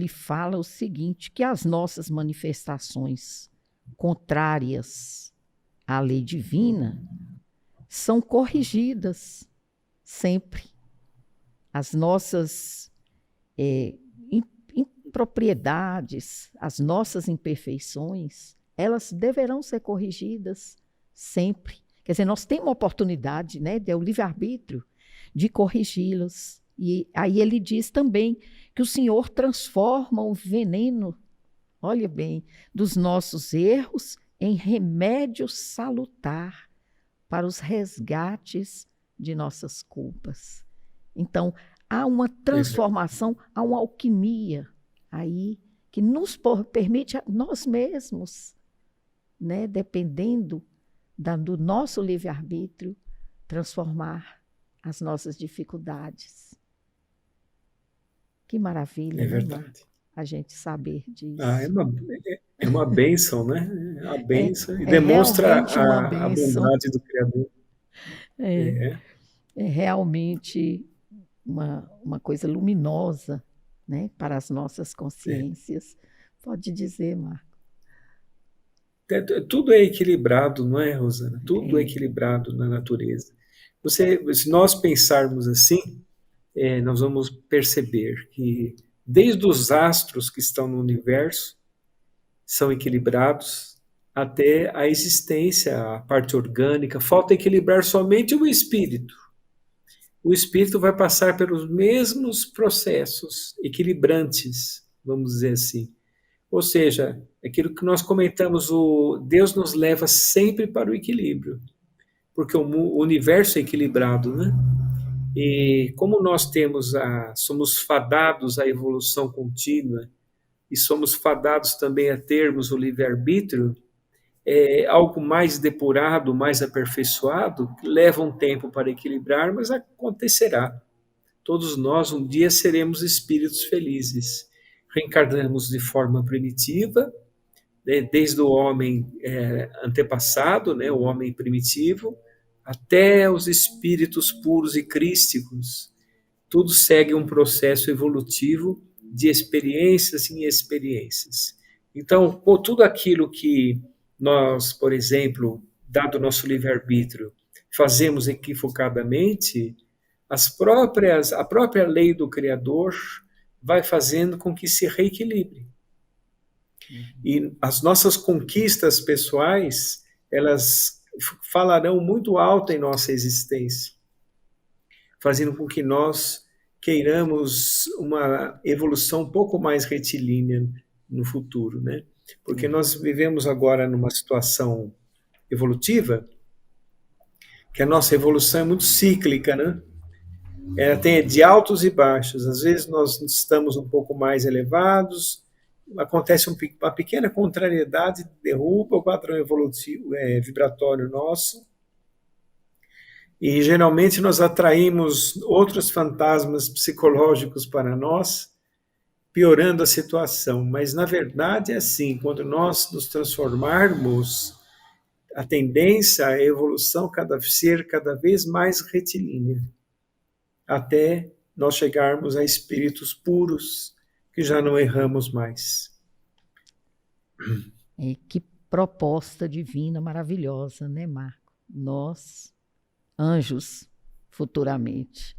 fala o seguinte, que as nossas manifestações contrárias à lei divina são corrigidas sempre. As nossas impropriedades, as nossas imperfeições, elas deverão ser corrigidas sempre. Quer dizer, nós temos uma oportunidade, né, o livre-arbítrio, de corrigi-las. E aí ele diz também que o Senhor transforma o veneno, olha bem, dos nossos erros em remédio salutar para os resgates de nossas culpas. Então, há uma transformação, há uma alquimia aí que nos permite a nós mesmos, né, dependendo do nosso livre-arbítrio, transformar as nossas dificuldades. Que maravilha, é verdade. Né, a gente saber disso. É uma bênção, né? A bênção, e demonstra a bondade do Criador. É realmente uma coisa luminosa, né, para as nossas consciências. Pode dizer, Marco. Tudo é equilibrado, não é, Rosana? Tudo é equilibrado na natureza. Se nós pensarmos assim, nós vamos perceber que desde os astros que estão no universo são equilibrados até a existência, a parte orgânica, falta equilibrar somente o espírito. O espírito vai passar pelos mesmos processos equilibrantes, vamos dizer assim. Ou seja, aquilo que nós comentamos, Deus nos leva sempre para o equilíbrio, porque o universo é equilibrado, né? E como nós somos fadados à evolução contínua e somos fadados também a termos o livre-arbítrio, algo mais depurado, mais aperfeiçoado, leva um tempo para equilibrar, mas acontecerá. Todos nós um dia seremos espíritos felizes. Reencarnamos de forma primitiva, desde o homem antepassado, né, o homem primitivo, até os espíritos puros e crísticos. Tudo segue um processo evolutivo de experiências em experiências. Então, por tudo aquilo que nós, por exemplo, dado o nosso livre-arbítrio, fazemos equivocadamente, a própria lei do Criador vai fazendo com que se reequilibre. E as nossas conquistas pessoais, elas falarão muito alto em nossa existência, fazendo com que nós queiramos uma evolução um pouco mais retilínea no futuro, né? Porque nós vivemos agora numa situação evolutiva que a nossa evolução é muito cíclica, né? Ela tem de altos e baixos. Às vezes nós estamos um pouco mais elevados, acontece uma pequena contrariedade, derruba o padrão evolutivo, vibratório nosso, e geralmente nós atraímos outros fantasmas psicológicos para nós, piorando a situação. Mas, na verdade, é assim, quando nós nos transformarmos, a tendência é a evolução ser cada vez mais retilínea, até nós chegarmos a espíritos puros, que já não erramos mais. Que proposta divina maravilhosa, né, Marco? Nós, anjos, futuramente.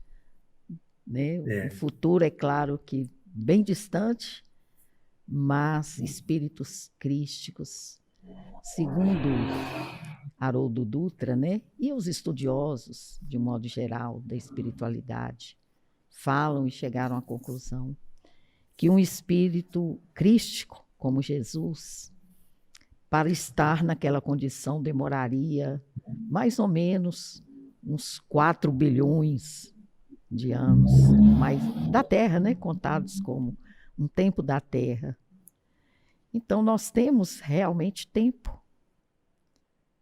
Né? O futuro, é claro que bem distante, mas espíritos crísticos, segundo Haroldo Dutra, né? E os estudiosos, de modo geral, da espiritualidade, falam e chegaram à conclusão que um espírito crístico, como Jesus, para estar naquela condição demoraria mais ou menos uns 4 bilhões de anos, mas da Terra, né? Contados como um tempo da Terra. Então, nós temos realmente tempo,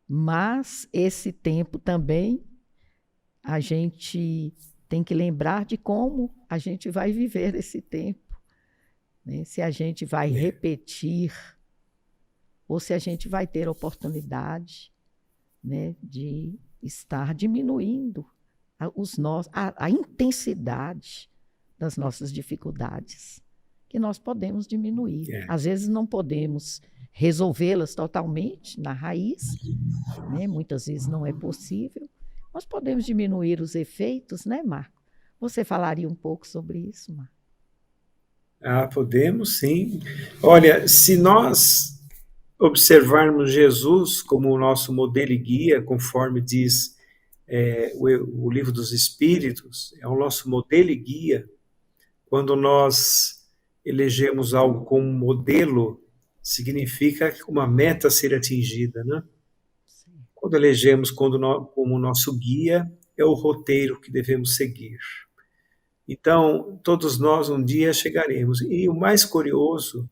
mas esse tempo também a gente tem que lembrar de como a gente vai viver esse tempo, né? Se a gente vai repetir ou se a gente vai ter oportunidade, né, de estar diminuindo a intensidade das nossas dificuldades, que nós podemos diminuir. Às vezes não podemos resolvê-las totalmente na raiz, né? Muitas vezes não é possível, mas podemos diminuir os efeitos, né, Marco? Você falaria um pouco sobre isso, Marco? Podemos sim. Olha, se nós observarmos Jesus como o nosso modelo e guia, conforme diz o Livro dos Espíritos, é o nosso modelo e guia. Quando nós elegemos algo como modelo, significa uma meta a ser atingida, né? Quando elegemos como nosso guia, é o roteiro que devemos seguir. Então, todos nós um dia chegaremos. E o mais curioso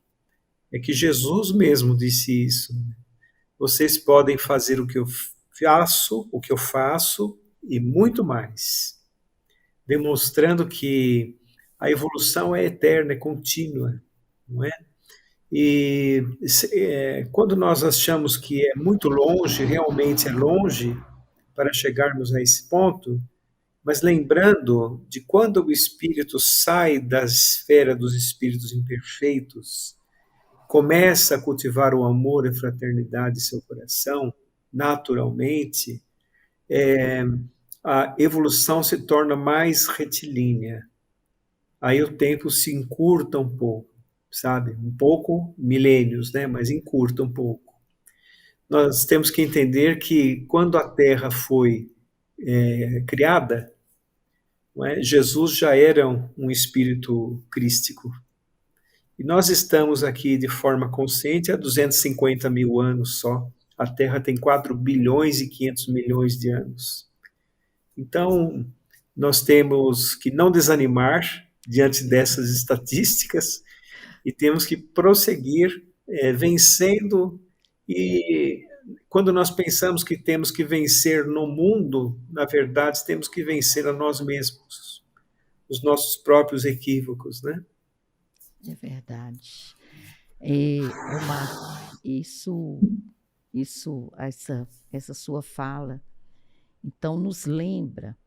é que Jesus mesmo disse isso. Vocês podem fazer o que eu faço e muito mais. Demonstrando que a evolução é eterna, é contínua, não é? E quando nós achamos que é muito longe, realmente é longe para chegarmos a esse ponto, mas lembrando de quando o espírito sai da esfera dos espíritos imperfeitos, começa a cultivar o amor e a fraternidade em seu coração, naturalmente, a evolução se torna mais retilínea. Aí o tempo se encurta um pouco, sabe? Um pouco, milênios, né? Mas encurta um pouco. Nós temos que entender que quando a Terra foi criada, não é? Jesus já era um espírito crístico. E nós estamos aqui de forma consciente há 250 mil anos só. A Terra tem 4 bilhões e 500 milhões de anos. Então, nós temos que não desanimar diante dessas estatísticas e temos que prosseguir vencendo. E quando nós pensamos que temos que vencer no mundo, na verdade, temos que vencer a nós mesmos, os nossos próprios equívocos, né? É verdade. Marco, essa sua fala, então nos lembra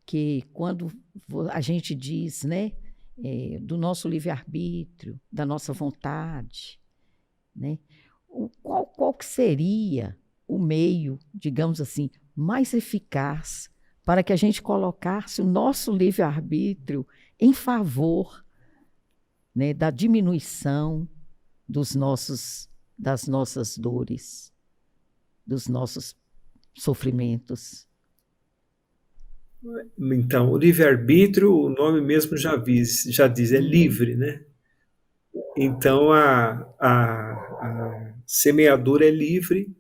que quando a gente diz, né, do nosso livre-arbítrio, da nossa vontade, né, qual que seria o meio, digamos assim, mais eficaz para que a gente colocasse o nosso livre-arbítrio em favor, né, da diminuição das nossas dores, dos nossos sofrimentos. Então, o livre-arbítrio, o nome mesmo já diz, é livre, né? Então, a semeadura é livre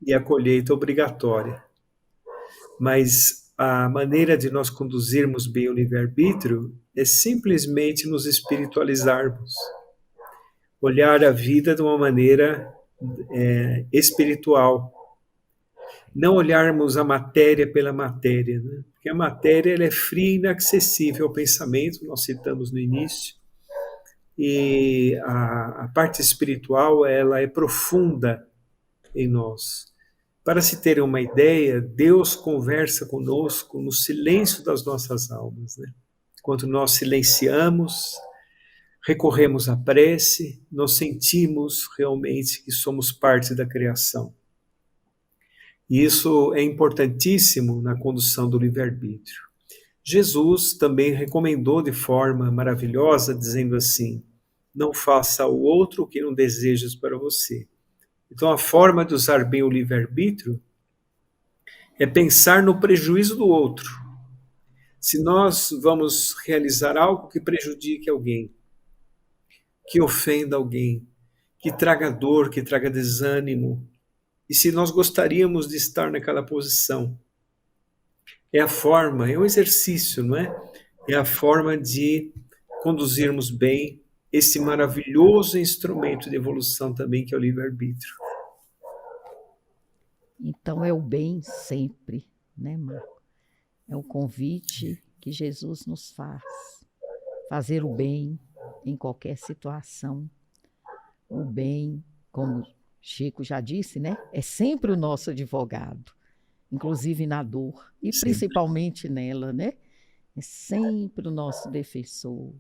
e a colheita é obrigatória. Mas a maneira de nós conduzirmos bem o livre-arbítrio é simplesmente nos espiritualizarmos. Olhar a vida de uma maneira espiritual. Não olharmos a matéria pela matéria, né? Porque a matéria ela é fria e inacessível ao pensamento, nós citamos no início, e a parte espiritual ela é profunda em nós. Para se ter uma ideia, Deus conversa conosco no silêncio das nossas almas, né? Quando nós silenciamos, recorremos à prece, nós sentimos realmente que somos parte da criação. E isso é importantíssimo na condução do livre-arbítrio. Jesus também recomendou de forma maravilhosa, dizendo assim: não faça ao outro o que não desejas para você. Então, a forma de usar bem o livre-arbítrio é pensar no prejuízo do outro. Se nós vamos realizar algo que prejudique alguém, que ofenda alguém, que traga dor, que traga desânimo, e se nós gostaríamos de estar naquela posição, é a forma, é um exercício, não é? É a forma de conduzirmos bem esse maravilhoso instrumento de evolução também que é o livre-arbítrio. Então é o bem sempre, né, Marco? É o convite que Jesus nos faz. Fazer o bem em qualquer situação. O bem, como Chico já disse, né? É sempre o nosso advogado, inclusive na dor, e Sempre. Principalmente nela, né? É sempre o nosso defensor,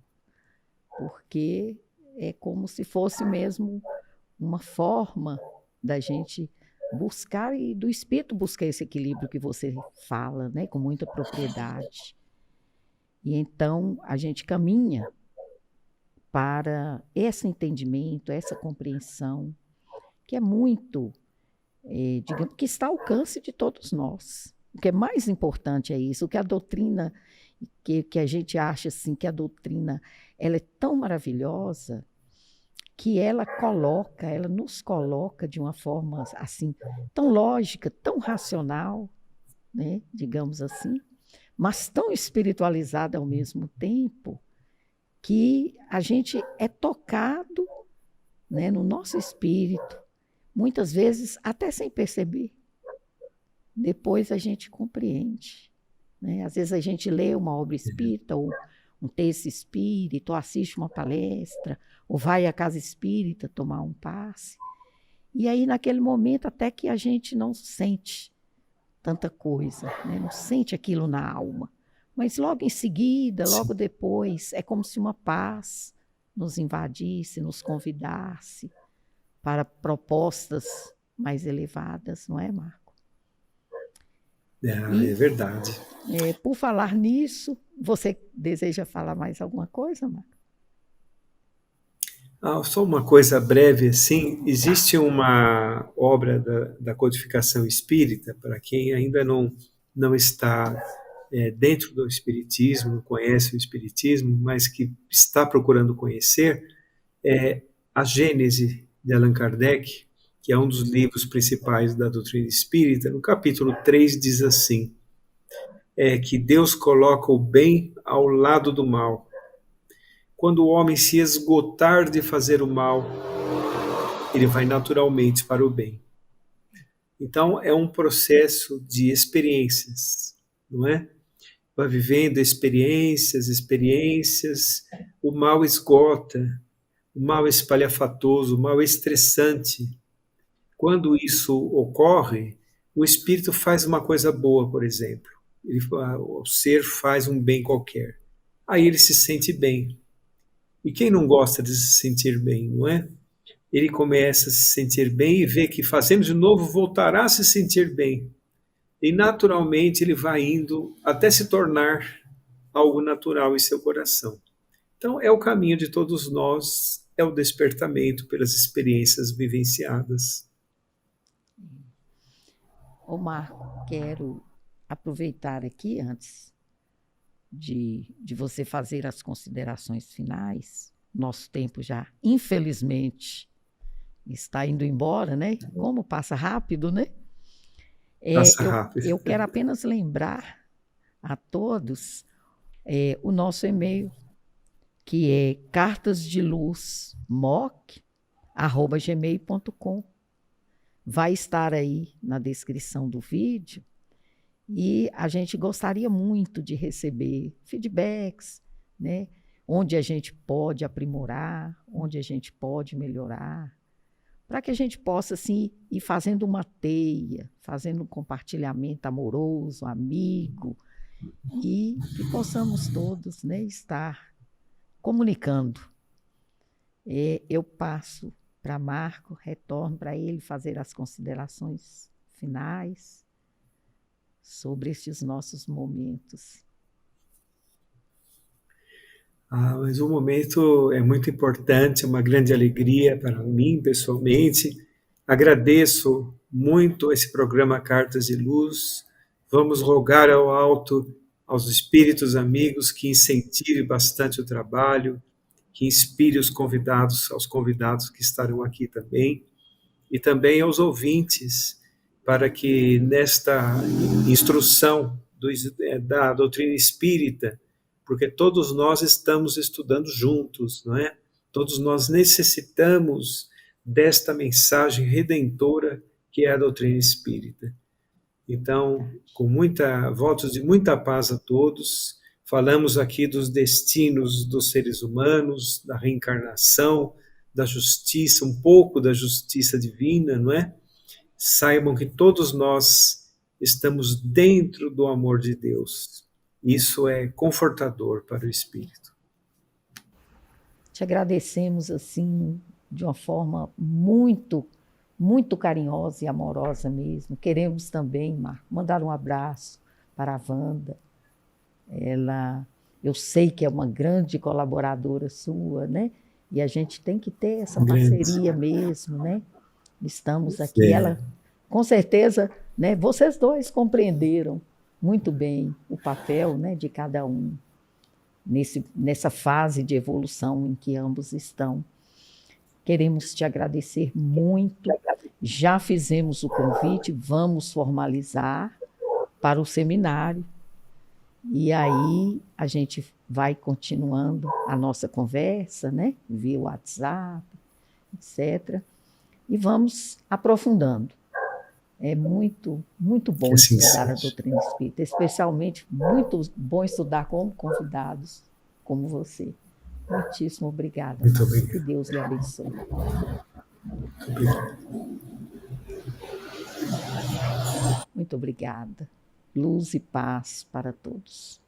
porque é como se fosse mesmo uma forma da gente buscar e do espírito buscar esse equilíbrio que você fala, né? Com muita propriedade. E então a gente caminha para esse entendimento, essa compreensão, que é muito, digamos, que está ao alcance de todos nós. O que é mais importante é isso, o que a doutrina, que a gente acha assim, que a doutrina ela é tão maravilhosa, que ela nos coloca de uma forma assim, tão lógica, tão racional, né, digamos assim, mas tão espiritualizada ao mesmo tempo, que a gente é tocado, né, no nosso espírito, muitas vezes até sem perceber. Depois a gente compreende, né? Às vezes a gente lê uma obra espírita, ou um texto espírita, ou assiste uma palestra, ou vai à casa espírita tomar um passe. E aí, naquele momento, até que a gente não sente tanta coisa, né? Não sente aquilo na alma. Mas logo em seguida, logo depois, é como se uma paz nos invadisse, nos convidasse para propostas mais elevadas, não é, Marco? É verdade. Por falar nisso, você deseja falar mais alguma coisa, Marco? Só uma coisa breve, assim, existe uma obra da codificação espírita, para quem ainda não está dentro do espiritismo, não conhece o espiritismo, mas que está procurando conhecer, é a Gênese de Allan Kardec, que é um dos livros principais da doutrina espírita. No capítulo 3 diz assim, que Deus coloca o bem ao lado do mal. Quando o homem se esgotar de fazer o mal, ele vai naturalmente para o bem. Então, é um processo de experiências, não é? Vai vivendo experiências, o mal esgota, o mal espalhafatoso, o mal estressante. Quando isso ocorre, o espírito faz uma coisa boa, por exemplo. O ser faz um bem qualquer. Aí ele se sente bem. E quem não gosta de se sentir bem, não é? Ele começa a se sentir bem e vê que fazendo de novo voltará a se sentir bem. E naturalmente ele vai indo até se tornar algo natural em seu coração. Então é o caminho de todos nós, é o despertamento pelas experiências vivenciadas. Ô Marco, quero aproveitar aqui, antes de você fazer as considerações finais, nosso tempo já, infelizmente, está indo embora, né? Como passa rápido, né? Passa rápido. Eu quero apenas lembrar a todos o nosso e-mail, que é cartasdeluzmoc@gmail.com. Vai estar aí na descrição do vídeo e a gente gostaria muito de receber feedbacks, né? Onde a gente pode aprimorar, onde a gente pode melhorar, para que a gente possa assim, ir fazendo uma teia, fazendo um compartilhamento amoroso, amigo, e que possamos todos, né, estar comunicando. Eu passo para Marco, retorno para ele fazer as considerações finais sobre estes nossos momentos. Mas o momento é muito importante, é uma grande alegria para mim, pessoalmente. Agradeço muito esse programa Cartas de Luz. Vamos rogar ao alto, aos espíritos amigos, que incentive bastante o trabalho, que inspire os convidados, aos convidados que estarão aqui também, e também aos ouvintes, para que nesta instrução da doutrina espírita, porque todos nós estamos estudando juntos, não é? Todos nós necessitamos desta mensagem redentora que é a doutrina espírita. Então, com votos de muita paz a todos, falamos aqui dos destinos dos seres humanos, da reencarnação, da justiça, um pouco da justiça divina, não é? Saibam que todos nós estamos dentro do amor de Deus. Isso é confortador para o espírito. Te agradecemos assim, de uma forma muito, muito carinhosa e amorosa mesmo. Queremos também, Marco, mandar um abraço para a Wanda. Eu sei que é uma grande colaboradora sua, né? E a gente tem que ter essa parceria mesmo, né? Estamos aqui. Ela, com certeza, né? Vocês dois compreenderam muito bem o papel, né, de cada um nessa fase de evolução em que ambos estão. Queremos te agradecer muito. Já fizemos o convite, vamos formalizar para o seminário. E aí a gente vai continuando a nossa conversa, né, via WhatsApp, etc. E vamos aprofundando. É muito, muito bom estudar a doutrina espírita, especialmente muito bom estudar com convidados como você. Muitíssimo obrigada. Muito obrigado. Que Deus lhe abençoe. Muito obrigado. Muito obrigada. Luz e paz para todos.